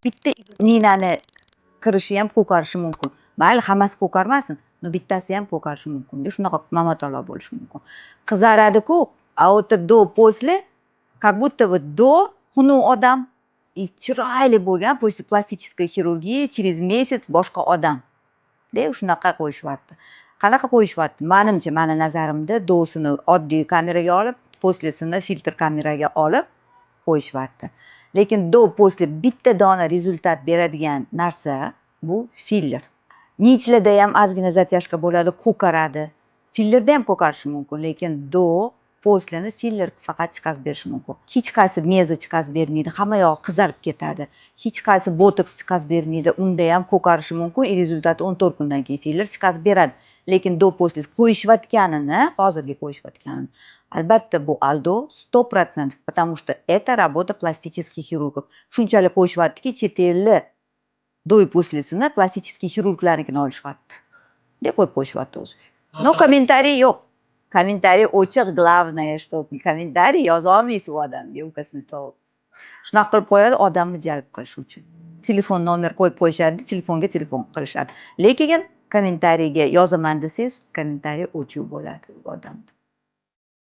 bitta ninani kirishi ham ko'karishi mumkin. Mayli hammasi ko'karmasin, но bittasi ham ko'karishi mumkin. Shunaqa mamatolo bo'lishi mumkin. Qizaradi-ku, a o'ta do после, как будто вот до xunuk odam chiroyli bo'lgan после пластической хирургии через месяц boshqa odam. Shunaqa qo'yishyapti. Qanaqa qo'yishyapti? Menimcha, meni nazarimda dosini oddiy kameraga olib, poslesini filtr kameraga olib qo'yishyapti. Lekin do после bitta dona rezultat beradigan narsa bu filler. Nichlarda ham ozgina zatyashka bo'ladi, ko'karadi. Fillerda ham ko'karishi mumkin, lekin do posleni filler faqat chiqazib berishi mumkin. Hech qaysi meza chiqazib bermaydi, hamma yog'i qizarib ketadi. Hech qaysi botoks chiqazib bermaydi, unda ham ko'karishi mumkin. Rezultati 14 kundan keyin filler chiqazib beradi. Lekin do после qo'yishayotganini, hozirgi qo'yishayotganini albatta bu aldov 100%, потому что это работа пластических хирургов. Shunchalik qo'yishyaptiki, chet elli do и послесini plastik xirurglarnikini olishyapti. Deb qo'yib qo'yishyapti o'zi. No kommentariy yo'q. Kommentariy ochiq, главное, что kommentariy yoza olmaysiz u odamga, u kosmetolog. Shunaqa qilib qo'yadi odamni jalb qilish uchun. Telefon nomer qo'yib qo'yishadi, telefonga telefon qilishadi. Lekin kommentariyga yozaman desangiz, kommentariy o'chib bo'ladi u odamda.